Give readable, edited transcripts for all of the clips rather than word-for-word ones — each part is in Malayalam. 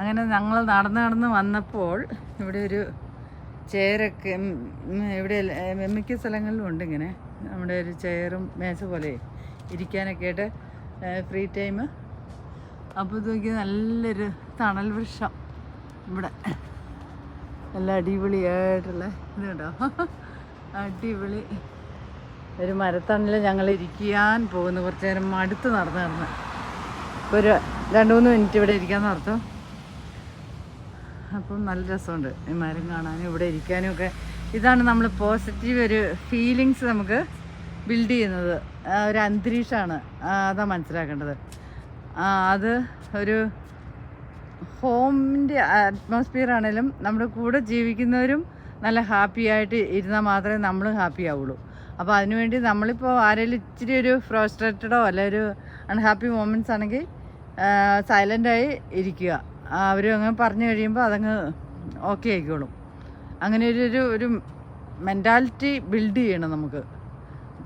അങ്ങനെ ഞങ്ങൾ നടന്ന് വന്നപ്പോൾ ഇവിടെ ഒരു ചെയറൊക്കെ ഇവിടെ മിക്ക സ്ഥലങ്ങളിലും ഉണ്ട് ഇങ്ങനെ നമ്മുടെ ഒരു ചെയറും മേശ പോലെ ഇരിക്കാനൊക്കെ ആയിട്ട് ഫ്രീ ടൈം. അപ്പോൾ നോക്കി നല്ലൊരു തണൽ വൃക്ഷം ഇവിടെ നല്ല അടിപൊളിയായിട്ടുള്ള ഇത് കേട്ടോ. അടിപൊളി ഒരു മരത്തണൽ ഞങ്ങൾ ഇരിക്കാൻ പോകുന്നു. കുറച്ച് നേരം മടുത്ത് നടന്ന് ഇപ്പോൾ ഒരു 2-3 മിനിറ്റ് ഇവിടെ ഇരിക്കാൻ നടത്തും. അപ്പം നല്ല രസമുണ്ട് ഈ മരം കാണാനും ഇവിടെ ഇരിക്കാനും ഒക്കെ. ഇതാണ് നമ്മൾ പോസിറ്റീവ് ഒരു ഫീലിങ്സ് നമുക്ക് ബിൽഡ് ചെയ്യുന്നത്. ഒരു അന്തരീക്ഷമാണ് അതാ മനസ്സിലാക്കേണ്ടത്. അത് ഒരു ഹോമിൻ്റെ അറ്റ്മോസ്ഫിയർ ആണെങ്കിലും നമ്മുടെ കൂടെ ജീവിക്കുന്നവരും നല്ല ഹാപ്പി ആയിട്ട് ഇരുന്നാൽ മാത്രമേ നമ്മളും ഹാപ്പി ആവുള്ളൂ. അപ്പോൾ അതിനുവേണ്ടി നമ്മളിപ്പോൾ ആരെങ്കിലും ഇച്ചിരി ഒരു ഫ്രസ്ട്രേറ്റഡോ അല്ല ഒരു അൺഹാപ്പി മൊമെൻറ്റ്സ് ആണെങ്കിൽ സൈലൻ്റായി ഇരിക്കുക. അവർ അങ്ങനെ പറഞ്ഞു കഴിയുമ്പോൾ അതങ്ങ് ഓക്കെ ആയിക്കോളും. അങ്ങനെ ഒരു മെൻറ്റാലിറ്റി ബിൽഡ് ചെയ്യണം നമുക്ക്.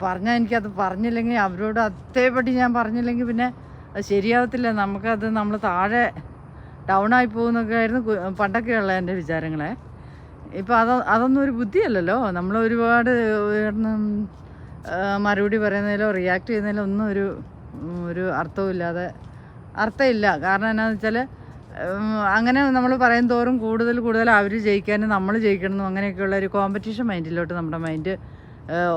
പറഞ്ഞാൽ എനിക്കത് പറഞ്ഞില്ലെങ്കിൽ അവരോട് അതേപടി ഞാൻ പറഞ്ഞില്ലെങ്കിൽ പിന്നെ അത് ശരിയാവത്തില്ല. നമുക്കത് നമ്മൾ താഴെ ഡൗണായി പോകുന്നൊക്കെ ആയിരുന്നു പണ്ടൊക്കെ ഉള്ള എൻ്റെ വിചാരങ്ങളെ. ഇപ്പോൾ അതൊന്നും ഒരു ബുദ്ധിയല്ലല്ലോ. നമ്മൾ ഒരുപാട് മറുപടി പറയുന്നതിലോ റിയാക്ട് ചെയ്യുന്നതിലോ ഒന്നും ഒരു അർത്ഥമില്ല. കാരണം എന്താണെന്ന് വെച്ചാൽ അങ്ങനെ നമ്മൾ പറയും തോറും കൂടുതൽ അവർ ജയിക്കാനും നമ്മൾ ജയിക്കണം അങ്ങനെയൊക്കെയുള്ള ഒരു കോമ്പറ്റീഷൻ മൈൻഡിലോട്ട് നമ്മുടെ മൈൻഡ്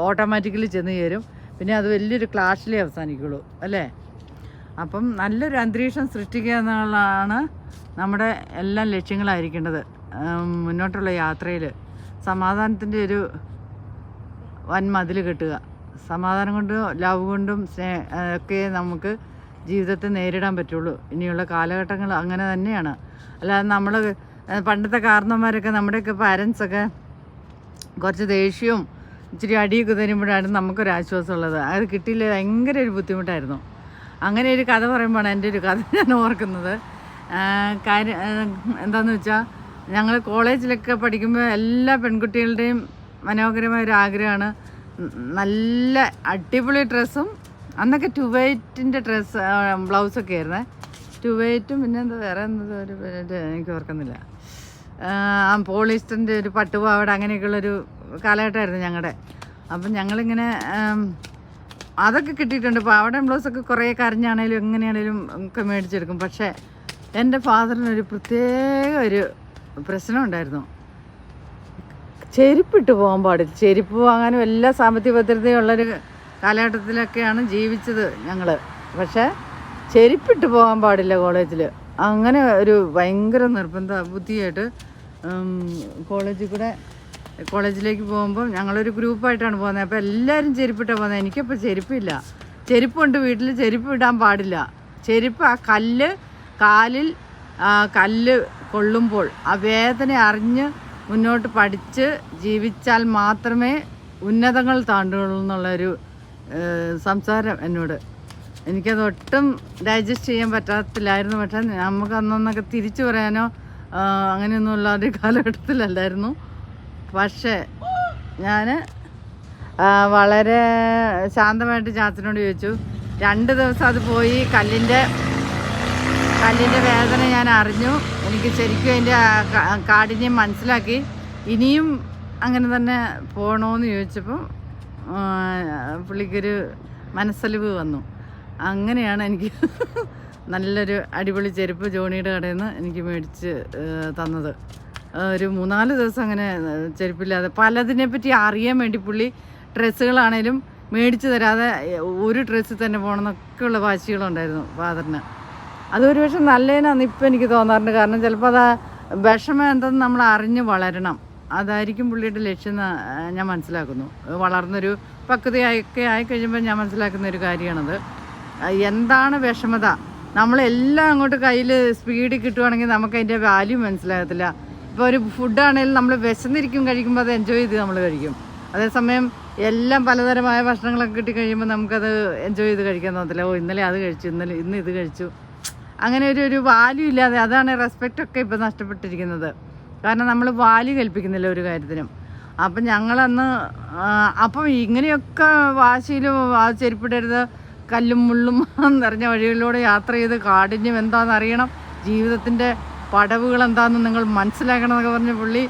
ഓട്ടോമാറ്റിക്കലി ചെന്ന് ചേരും. പിന്നെ അത് വലിയൊരു ക്ലാഷിലേ അവസാനിക്കുള്ളൂ അല്ലേ. അപ്പം നല്ലൊരു അന്തരീക്ഷം സൃഷ്ടിക്കുക എന്നുള്ളതാണ് നമ്മുടെ എല്ലാ ലക്ഷ്യങ്ങളായിരിക്കേണ്ടത്. മുന്നോട്ടുള്ള യാത്രയിൽ സമാധാനത്തിൻ്റെ ഒരു വൻമതിൽ കെട്ടുക. സമാധാനം കൊണ്ടും ലവ് കൊണ്ടും ഒക്കെ നമുക്ക് ജീവിതത്തെ നേരിടാൻ പറ്റുള്ളൂ. ഇനിയുള്ള കാലഘട്ടങ്ങൾ അങ്ങനെ തന്നെയാണ്. അല്ലാതെ നമ്മൾ പണ്ടത്തെ കാരണവന്മാരൊക്കെ നമ്മുടെയൊക്കെ പാരൻസൊക്കെ കുറച്ച് ദേഷ്യവും ഇച്ചിരി അടിയൊക്കെ തരുമ്പോഴാണ് നമുക്കൊരാശ്വാസമുള്ളത്. അത് കിട്ടിയില്ല ഭയങ്കര ഒരു ബുദ്ധിമുട്ടായിരുന്നു. അങ്ങനെ ഒരു കഥ പറയുമ്പോഴാണ് എൻ്റെ ഒരു കഥ ഞാൻ ഓർക്കുന്നത്. കാര്യം എന്താണെന്ന് വെച്ചാൽ ഞങ്ങൾ കോളേജിലൊക്കെ പഠിക്കുമ്പോൾ എല്ലാ പെൺകുട്ടികളുടെയും മനോഹരമായൊരു ആഗ്രഹമാണ് നല്ല അടിപൊളി ഡ്രസ്സും. അന്നൊക്കെ 2 വൈറ്റിൻ്റെ ഡ്രസ്സ് ബ്ലൗസൊക്കെ ആയിരുന്നേ. 2 വൈറ്റും പിന്നെ എന്താ വേറെ ഒരു എനിക്ക് ഓർക്കുന്നില്ല. പോളിസ്റ്ററിൻ്റെ ഒരു പട്ടുപാവാട അങ്ങനെയൊക്കെയുള്ളൊരു കാലഘട്ടമായിരുന്നു ഞങ്ങളുടെ. അപ്പം ഞങ്ങളിങ്ങനെ അതൊക്കെ കിട്ടിയിട്ടുണ്ട്. പാവാടയും ബ്ലൗസൊക്കെ കുറേ കരഞ്ഞാണേലും എങ്ങനെയാണേലും ഒക്കെ മേടിച്ചെടുക്കും. പക്ഷേ എൻ്റെ ഫാദറിനൊരു പ്രത്യേക ഒരു പ്രശ്നം ഉണ്ടായിരുന്നു. ചെരുപ്പിട്ട് പോകാൻ പാടില്ല. ചെരുപ്പ് വാങ്ങാനും എല്ലാ സാമ്പത്തിക ഭദ്രതയുള്ളൊരു കാലഘട്ടത്തിലൊക്കെയാണ് ജീവിച്ചത് ഞങ്ങൾ. പക്ഷേ ചെരുപ്പിട്ട് പോകാൻ പാടില്ല കോളേജിൽ. അങ്ങനെ ഒരു ഭയങ്കര നിർബന്ധ ബുദ്ധിയായിട്ട് കോളേജിലേക്ക് പോകുമ്പോൾ ഞങ്ങളൊരു ഗ്രൂപ്പായിട്ടാണ് പോകുന്നത്. അപ്പോൾ എല്ലാവരും ചെരുപ്പിട്ടാണ് പോകുന്നത്. എനിക്കപ്പോൾ ചെരുപ്പില്ല. ചെരുപ്പുണ്ട് വീട്ടിൽ, ചെരുപ്പ് ഇടാൻ പാടില്ല. ചെരുപ്പ് ആ കാലിൽ കല്ല് കൊള്ളുമ്പോൾ ആ വേദന അറിഞ്ഞ് മുന്നോട്ട് പഠിച്ച് ജീവിച്ചാൽ മാത്രമേ ഉന്നതങ്ങൾ താണ്ടുകയുള്ളൂ എന്നുള്ളൊരു സംസാരം എന്നോട്. എനിക്കത് ഒട്ടും ഡൈജസ്റ്റ് ചെയ്യാൻ പറ്റത്തില്ലായിരുന്നു. പക്ഷേ നമുക്ക് അന്നൊന്നൊക്കെ തിരിച്ചു പറയാനോ അങ്ങനെയൊന്നുമുള്ള ഒരു കാലഘട്ടത്തിലല്ലായിരുന്നു. പക്ഷേ ഞാൻ വളരെ ശാന്തമായിട്ട് ചാച്ചനോട് ചോദിച്ചു. 2 ദിവസം അത് പോയി കല്ലിൻ്റെ വേദന ഞാൻ അറിഞ്ഞു. എനിക്ക് ശരിക്കും അതിൻ്റെ കാഠിന്യം മനസ്സിലാക്കി. ഇനിയും അങ്ങനെ തന്നെ പോകണമെന്ന് ചോദിച്ചപ്പോൾ പുള്ളിക്കൊരു മനസ്സലിവ് വന്നു. അങ്ങനെയാണ് എനിക്ക് നല്ലൊരു അടിപൊളി ചെരുപ്പ് ജോണിയുടെ കടയിൽ നിന്ന് എനിക്ക് മേടിച്ച് തന്നത്. ഒരു 3-4 ദിവസം അങ്ങനെ ചെരുപ്പില്ലാതെ പലതിനെപ്പറ്റി അറിയാൻ വേണ്ടി പുള്ളി ഡ്രസ്സുകളാണേലും മേടിച്ച് തരാതെ ഒരു ഡ്രസ്സിൽ തന്നെ പോകണമെന്നൊക്കെയുള്ള വാശികളുണ്ടായിരുന്നു ഫാദറിന്. അതൊരു പക്ഷേ നല്ലതിനാന്ന് ഇപ്പം എനിക്ക് തോന്നാറുണ്ട്. കാരണം ചിലപ്പോൾ അത് വിഷമം എന്തെന്ന് നമ്മൾ അറിഞ്ഞ് വളരണം. അതായിരിക്കും പുള്ളിയുടെ ലക്ഷ്യം എന്ന് ഞാൻ മനസ്സിലാക്കുന്നു. വളർന്നൊരു പക്വതയൊക്കെ ആയിക്കഴിയുമ്പോൾ ഞാൻ മനസ്സിലാക്കുന്ന ഒരു കാര്യമാണത്. എന്താണ് വിഷമത? നമ്മളെല്ലാം അങ്ങോട്ട് കയ്യിൽ സ്പീഡിൽ കിട്ടുവാണെങ്കിൽ നമുക്കതിൻ്റെ വാല്യൂ മനസ്സിലാകത്തില്ല. ഇപ്പോൾ ഒരു ഫുഡാണെങ്കിലും നമ്മൾ വിശന്നിരിക്കും കഴിക്കുമ്പോൾ അത് എൻജോയ് ചെയ്ത് നമ്മൾ കഴിക്കും. അതേസമയം എല്ലാം പലതരമായ ഭക്ഷണങ്ങളൊക്കെ കിട്ടിക്കഴിയുമ്പോൾ നമുക്കത് എൻജോയ് ചെയ്ത് കഴിക്കാൻ തോന്നത്തില്ല. ഇന്നലെ അത് കഴിച്ചു, ഇന്ന് ഇത് കഴിച്ചു. അങ്ങനെ ഒരു വാല്യൂ ഇല്ലാതെ, അതാണ് റെസ്പെക്റ്റൊക്കെ ഇപ്പോൾ നഷ്ടപ്പെട്ടിരിക്കുന്നത്. കാരണം നമ്മൾ വാല്യൂ കൽപ്പിക്കുന്നില്ല ഒരു കാര്യത്തിനും. അപ്പം ഞങ്ങളന്ന് അപ്പം ഇങ്ങനെയൊക്കെ വാശിയിലും ചെരുപ്പിടരുത്, കല്ലും മുള്ളും നിറഞ്ഞ വഴികളിലൂടെ യാത്ര ചെയ്ത് കാഠിന്യം എന്താണെന്ന് അറിയണം, ജീവിതത്തിൻ്റെ പടവുകൾ എന്താണെന്ന് നിങ്ങൾ മനസ്സിലാക്കണമെന്നൊക്കെ പറഞ്ഞ് പുള്ളി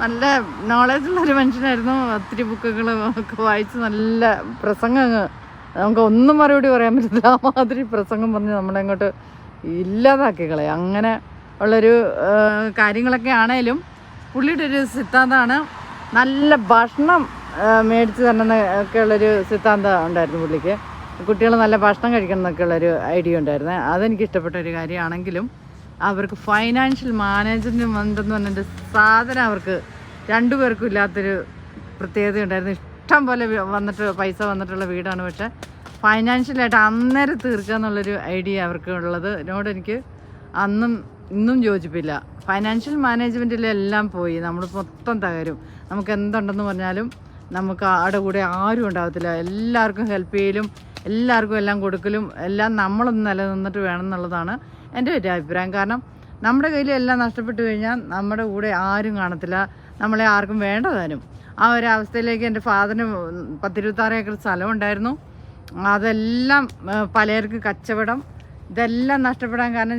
നല്ല നോളജുള്ളൊരു മനുഷ്യനായിരുന്നു. ഒത്തിരി ബുക്കുകൾ ഒക്കെ വായിച്ച് നല്ല പ്രസംഗം, നമുക്ക് ഒന്നും മറുപടി പറയാൻ പറ്റില്ല. ആ മാതിരി പ്രസംഗം പറഞ്ഞ് നമ്മളെങ്ങോട്ട് ഇല്ലാതാക്കി കളയും. അങ്ങനെ ഉള്ളൊരു കാര്യങ്ങളൊക്കെ ആണേലും പുള്ളിയുടെ ഒരു സിദ്ധാന്തമാണ് നല്ല ഭക്ഷണം മേടിച്ച് തരണം ഒക്കെ ഉള്ളൊരു സിദ്ധാന്തം ഉണ്ടായിരുന്നു പുള്ളിക്ക്. കുട്ടികൾ നല്ല ഭക്ഷണം കഴിക്കണം എന്നൊക്കെ ഉള്ളൊരു ഐഡിയ ഉണ്ടായിരുന്നു. അതെനിക്ക് ഇഷ്ടപ്പെട്ട ഒരു കാര്യമാണെങ്കിലും അവർക്ക് ഫൈനാൻഷ്യൽ മാനേജ്മെൻ്റ് എന്ന് പറഞ്ഞൊരു സാധനം അവർക്ക് രണ്ടുപേർക്കും ഇല്ലാത്തൊരു പ്രത്യേകത ഉണ്ടായിരുന്നു. ഇഷ്ടം പോലെ പൈസ വന്നിട്ടുള്ള വീടാണ്, പക്ഷേ ഫൈനാൻഷ്യലായിട്ട് അന്നേരം തീർക്കുക എന്നുള്ളൊരു ഐഡിയ അവർക്ക് ഉള്ളത് എന്നോട് എനിക്ക് അന്നും ഇന്നും യോജിപ്പില്ല. ഫൈനാൻഷ്യൽ മാനേജ്മെൻറ്റിലെല്ലാം പോയി നമ്മൾ മൊത്തം തകരും. നമുക്ക് എന്തുണ്ടെന്ന് പറഞ്ഞാലും നമുക്ക് ആടെ കൂടെ ആരും ഉണ്ടാകത്തില്ല. എല്ലാവർക്കും ഹെൽപ്പ് ചെയ്യലും എല്ലാവർക്കും എല്ലാം കൊടുക്കലും എല്ലാം നമ്മളൊന്ന് നിലനിന്നിട്ട് വേണം എന്നുള്ളതാണ് എൻ്റെ ഒരു അഭിപ്രായം. കാരണം നമ്മുടെ കയ്യിൽ എല്ലാം നഷ്ടപ്പെട്ടു കഴിഞ്ഞാൽ നമ്മുടെ കൂടെ ആരും കാണത്തില്ല, നമ്മളെ ആർക്കും വേണ്ടതാനും. ആ ഒരു അവസ്ഥയിലേക്ക് എൻ്റെ ഫാദറിന് 10-26 ഏക്കർ സ്ഥലം ഉണ്ടായിരുന്നു. അതെല്ലാം പലർക്കും കച്ചവടം ഇതെല്ലാം നഷ്ടപ്പെടാൻ കാരണം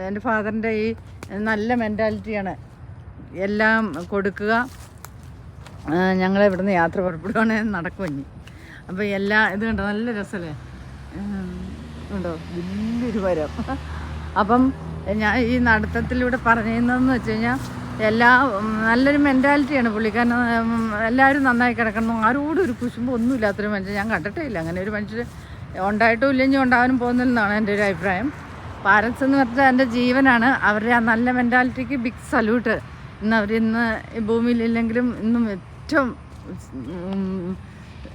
എൻ്റെ ഫാദറിൻ്റെ ഈ നല്ല മെൻറ്റാലിറ്റിയാണ്. എല്ലാം കൊടുക്കുക, ഞങ്ങൾ ഇവിടുന്ന് യാത്ര പുറപ്പെടുവാണെങ്കിൽ നടക്കുമഞ്ഞി. അപ്പോൾ എല്ലാ ഇത് കണ്ടോ, നല്ല രസമല്ലേ, ഉണ്ടോ, വലിയൊരു മരം. അപ്പം ഞാൻ ഈ നടത്തത്തിലൂടെ പറഞ്ഞതെന്ന് വെച്ച് കഴിഞ്ഞാൽ നല്ലൊരു മെൻറ്റാലിറ്റിയാണ് പുള്ളിക്കാരൻ. എല്ലാവരും നന്നായി കിടക്കണം, ആരോടും ഒരു കുശുമ്പോ ഒന്നും ഇല്ലാത്തൊരു മനുഷ്യൻ ഞാൻ കണ്ടിട്ടേ ഇല്ല. അങ്ങനെ ഒരു മനുഷ്യർ ഉണ്ടായിട്ടും ഇല്ലെങ്കിൽ ഉണ്ടാവാനും പോകുന്നില്ലെന്നാണ് എൻ്റെ ഒരു അഭിപ്രായം. പാരൻസ് എന്ന് പറഞ്ഞാൽ എൻ്റെ ജീവനാണ്. അവരുടെ ആ നല്ല മെൻറ്റാലിറ്റിക്ക് ബിഗ് സല്യൂട്ട്. ഇന്ന് അവരിന്ന് ഈ ഭൂമിയിലില്ലെങ്കിലും ഇന്നും ഏറ്റവും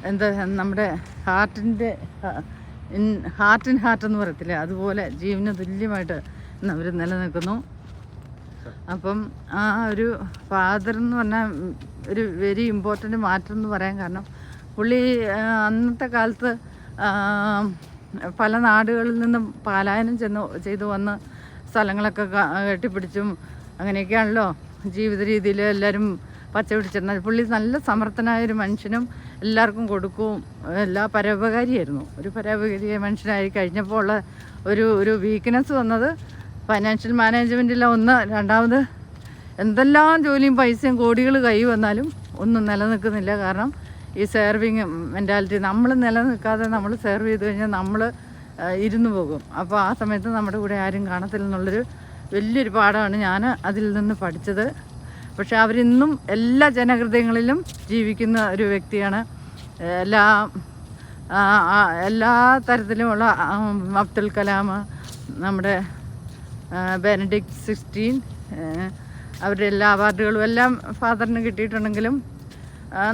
എന്താ നമ്മുടെ ഹാർട്ട് ഇൻ ഹാർട്ട് എന്ന് പറയത്തില്ലേ, അതുപോലെ ജീവന് തുല്യമായിട്ട് ഇന്ന് അവർ നിലനിൽക്കുന്നു. അപ്പം ആ ഒരു ഫാദർ എന്ന് പറഞ്ഞാൽ ഒരു വെരി ഇമ്പോർട്ടൻ്റ് മാറ്റം എന്ന് പറയാൻ കാരണം പുള്ളി അന്നത്തെ കാലത്ത് പല നാടുകളിൽ നിന്നും പലായനം ചെയ്തു വന്ന് സ്ഥലങ്ങളൊക്കെ കെട്ടിപ്പിടിച്ചും അങ്ങനെയൊക്കെയാണല്ലോ ജീവിത രീതിയിൽ എല്ലാവരും പച്ച പിടിച്ചിരുന്നത്. പുള്ളി നല്ല സമർത്ഥനായൊരു മനുഷ്യനും എല്ലാവർക്കും കൊടുക്കും, എല്ലാ പരോപകാരിയായിരുന്നു. ഒരു പരോപകാരിയായ മനുഷ്യനായി കഴിഞ്ഞപ്പോൾ ഉള്ള ഒരു വീക്ക്നെസ് വന്നത് ഫൈനാൻഷ്യൽ മാനേജ്മെൻറ്റിലെ ഒന്ന്. രണ്ടാമത് എന്തെല്ലാം ജോലിയും പൈസയും കോടികൾ കൈ വന്നാലും ഒന്നും നിലനിൽക്കുന്നില്ല. കാരണം ഈ സെർവിങ് മെൻറ്റാലിറ്റി, നമ്മൾ നിലനിൽക്കാതെ നമ്മൾ സെർവ് ചെയ്ത് കഴിഞ്ഞാൽ നമ്മൾ ഇരുന്നു പോകും. അപ്പോൾ ആ സമയത്ത് നമ്മുടെ കൂടെ ആരും കാണത്തില്ലെന്നുള്ളൊരു വലിയൊരു പാഠമാണ് ഞാൻ അതിൽ നിന്ന് പഠിച്ചത്. പക്ഷെ അവരിന്നും എല്ലാ ജനഹൃദയങ്ങളിലും ജീവിക്കുന്ന ഒരു വ്യക്തിയാണ്. എല്ലാ തരത്തിലുമുള്ള അബ്ദുൽ കലാം, നമ്മുടെ ബെനഡിക്ട് 16, അവരുടെ എല്ലാ അവാർഡുകളും എല്ലാം ഫാദറിന് കിട്ടിയിട്ടുണ്ടെങ്കിലും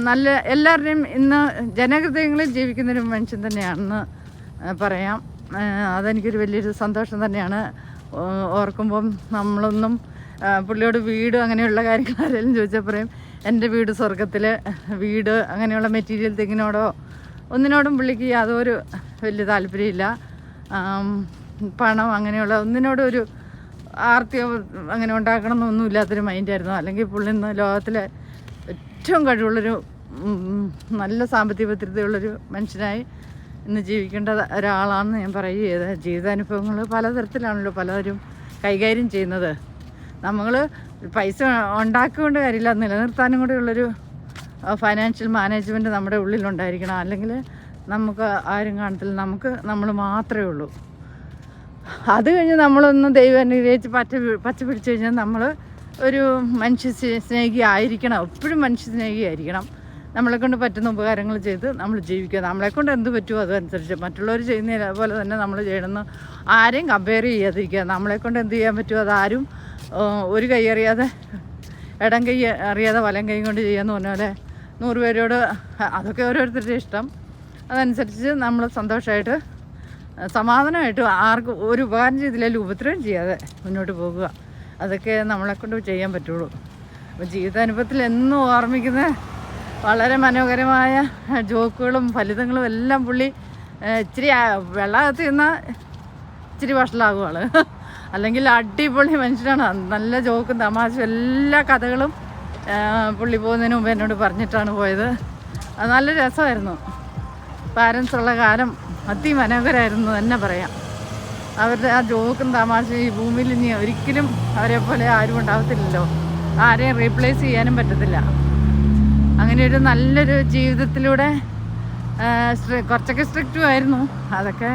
നല്ല എല്ലാവരുടെയും ഇന്ന് ജനഹൃദയങ്ങളിൽ ജീവിക്കുന്നൊരു മനുഷ്യൻ തന്നെയാണെന്ന് പറയാം. അതെനിക്കൊരു വലിയൊരു സന്തോഷം തന്നെയാണ്. ഓർക്കുമ്പം നമ്മളൊന്നും പുള്ളിയോട് വീട് അങ്ങനെയുള്ള കാര്യങ്ങൾ ആരെങ്കിലും ചോദിച്ചാൽ പറയും എൻ്റെ വീട് സ്വർഗത്തിൽ, വീട് അങ്ങനെയുള്ള മെറ്റീരിയൽ തിങ്ങിനോടോ ഒന്നിനോടും പുള്ളിക്ക് യാതൊരു വലിയ താല്പര്യമില്ല. പണം അങ്ങനെയുള്ള ഒന്നിനോടും ഒരു ആർത്തിയോ അങ്ങനെ ഉണ്ടാക്കണമെന്നൊന്നും ഇല്ലാത്തൊരു മൈൻഡായിരുന്നു. അല്ലെങ്കിൽ പുള്ളി ഇന്ന് ലോകത്തിലെ ഏറ്റവും കഴിവുള്ളൊരു നല്ല സാമ്പത്തിക ഭദ്രതയുള്ളൊരു മനുഷ്യനായി ഇന്ന് ജീവിക്കേണ്ട ഒരാളാണെന്ന് ഞാൻ പറയുക. ജീവിതാനുഭവങ്ങൾ പലതരത്തിലാണല്ലോ പലരും കൈകാര്യം ചെയ്യുന്നത്. നമ്മൾ പൈസ ഉണ്ടാക്കിക്കൊണ്ട് കാര്യമില്ല, നിലനിർത്താനും കൂടെ ഉള്ളൊരു ഫൈനാൻഷ്യൽ മാനേജ്മെൻറ്റ് നമ്മുടെ ഉള്ളിലുണ്ടായിരിക്കണം. അല്ലെങ്കിൽ നമുക്ക് ആരും കാണത്തില്ല, നമ്മൾ മാത്രമേ ഉള്ളൂ. അത് കഴിഞ്ഞ് നമ്മളൊന്ന് ദൈവം അനുഗ്രഹിച്ച് പച്ച പിടിച്ചു കഴിഞ്ഞാൽ നമ്മൾ ഒരു മനുഷ്യ സ്നേഹി ആയിരിക്കണം. എപ്പോഴും മനുഷ്യ സ്നേഹി ആയിരിക്കണം. നമ്മളെക്കൊണ്ട് പറ്റുന്ന ഉപകാരങ്ങൾ ചെയ്ത് നമ്മൾ ജീവിക്കുക. നമ്മളെക്കൊണ്ട് എന്ത് പറ്റുമോ അതനുസരിച്ച് മറ്റുള്ളവർ ചെയ്യുന്ന പോലെ തന്നെ നമ്മൾ ചെയ്യണമെന്ന് ആരെയും കമ്പയർ ചെയ്യാതിരിക്കുക. നമ്മളെക്കൊണ്ട് എന്ത് ചെയ്യാൻ പറ്റുമോ അതാരും ഒരു കൈ അറിയാതെ ഇടം കൈ അറിയാതെ വലം കൈ കൊണ്ട് ചെയ്യാമെന്ന് പറഞ്ഞ പോലെ 100 പേരോട് അതൊക്കെ ഓരോരുത്തരുടെ ഇഷ്ടം. അതനുസരിച്ച് നമ്മൾ സന്തോഷമായിട്ട് സമാധാനമായിട്ട് ആർക്കും ഒരു ഉപകാരം ചെയ്തില്ലെങ്കിലും ഉപദ്രവം ചെയ്യാതെ മുന്നോട്ട് പോകുക. അതൊക്കെ നമ്മളെക്കൊണ്ട് ചെയ്യാൻ പറ്റുള്ളൂ. അപ്പോൾ ജീവിതാനുഭവത്തിൽ എന്നും ഓർമ്മിക്കുന്ന വളരെ മനോഹരമായ ജോക്കുകളും ഫലിതങ്ങളും എല്ലാം പുള്ളി ഇച്ചിരി വെള്ളകത്ത് നിന്നാൽ ഇച്ചിരി വഷളാകും ആൾ. അല്ലെങ്കിൽ അടിപൊളി മനുഷ്യനാണ്. നല്ല ജോക്കും തമാശയും എല്ലാ കഥകളും പുള്ളി പോകുന്നതിന് മുമ്പ് എന്നോട് പറഞ്ഞിട്ടാണ് പോയത്. അത് നല്ല രസമായിരുന്നു. പാരൻസ് ഉള്ള കാലം അതിമനോഹരമായിരുന്നു തന്നെ പറയാം. അവരുടെ ആ ജോക്കും തമാശയും ഈ ഭൂമിയിൽ ഇനി ഒരിക്കലും അവരെ പോലെ ആരും ഉണ്ടാവത്തില്ലല്ലോ. ആരെയും റീപ്ലേസ് ചെയ്യാനും പറ്റത്തില്ല. അങ്ങനെ ഒരു നല്ലൊരു ജീവിതത്തിലൂടെ കുറച്ചൊക്കെ സ്ട്രിക്റ്റും ആയിരുന്നു. അതൊക്കെ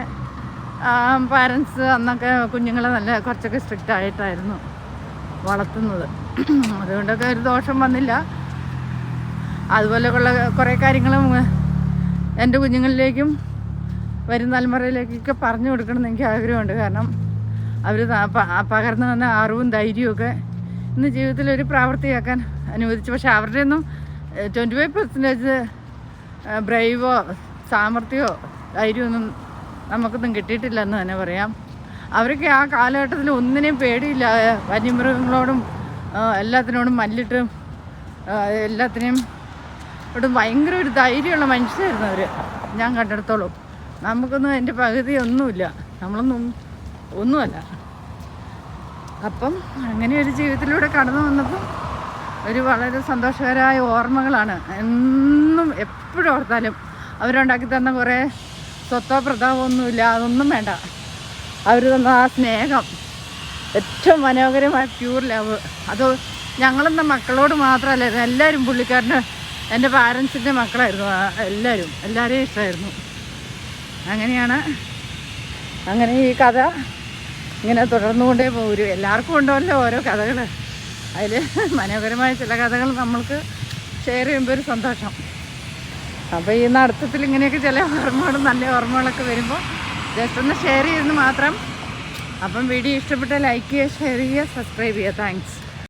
പാരൻസ് അന്നൊക്കെ കുഞ്ഞുങ്ങളെ കുറച്ചൊക്കെ സ്ട്രിക്റ്റ് ആയിട്ടായിരുന്നു വളർത്തുന്നത്. അതുകൊണ്ടൊക്കെ ഒരു ദോഷം വന്നില്ല. അതുപോലെയുള്ള കുറേ കാര്യങ്ങളും എൻ്റെ കുഞ്ഞുങ്ങളിലേക്കും വരും തലമുറയിലേക്കൊക്കെ പറഞ്ഞു കൊടുക്കണമെന്ന് എനിക്ക് ആഗ്രഹമുണ്ട്. കാരണം അവർ പകർന്നു വന്ന അറിവും ധൈര്യവുമൊക്കെ ഇന്ന് ജീവിതത്തിൽ ഒരു പ്രാവർത്തിയാക്കാൻ അനുവദിച്ചു. പക്ഷെ അവരുടെ ഒന്നും 25% ബ്രൈവോ സാമർഥ്യമോ ധൈര്യമൊന്നും നമുക്കൊന്നും കിട്ടിയിട്ടില്ല എന്ന് തന്നെ പറയാം. അവരൊക്കെ ആ കാലഘട്ടത്തിൽ ഒന്നിനെയും പേടിയില്ല. വന്യമൃഗങ്ങളോടും എല്ലാത്തിനോടും മല്ലിട്ടും എല്ലാത്തിനെയും ഭയങ്കര ഒരു ധൈര്യമുള്ള മനുഷ്യരായിരുന്നു അവർ. ഞാൻ കണ്ടെടുത്തോളും നമുക്കൊന്നും അതിൻ്റെ പകുതി ഒന്നുമില്ല, നമ്മളൊന്നും ഒന്നുമല്ല. അപ്പം അങ്ങനെ ഒരു ജീവിതത്തിലൂടെ കടന്നു വന്നപ്പോൾ ഒരു വളരെ സന്തോഷകരമായ ഓർമ്മകളാണ്. എന്നും എപ്പോഴും ഓർത്താലും അവരുണ്ടാക്കി തന്ന കുറേ സ്വത്തോ പ്രതാപമോ ഒന്നുമില്ല, അതൊന്നും വേണ്ട. അവർ തന്ന ആ സ്നേഹം, ഏറ്റവും മനോഹരമായ പ്യൂർ ലവ്, അത് ഞങ്ങളെന്ന മക്കളോട് മാത്രമല്ല, എല്ലാവരും പുള്ളിക്കാരൻ്റെ എൻ്റെ പാരൻസിൻ്റെ മക്കളായിരുന്നു എല്ലാവരെയും ഇഷ്ടമായിരുന്നു. അങ്ങനെ ഈ കഥ ഇങ്ങനെ തുടർന്നുകൊണ്ടേ പോകും. എല്ലാവർക്കും ഉണ്ടല്ലോ ഓരോ കഥകൾ. അതിൽ മനോഹരമായ ചില കഥകൾ നമ്മൾക്ക് ഷെയർ ചെയ്യുമ്പോൾ ഒരു സന്തോഷം. അപ്പോൾ ഈ നടത്തത്തിൽ ഇങ്ങനെയൊക്കെ ചില ഓർമ്മകളും നല്ല ഓർമ്മകളൊക്കെ വരുമ്പോൾ ജസ്റ്റ് ഒന്ന് ഷെയർ ചെയ്യുന്നത് മാത്രം. അപ്പം വീഡിയോ ഇഷ്ടപ്പെട്ടാൽ ലൈക്ക് ചെയ്യുക, ഷെയർ ചെയ്യുക, സബ്സ്ക്രൈബ് ചെയ്യുക. താങ്ക്സ്.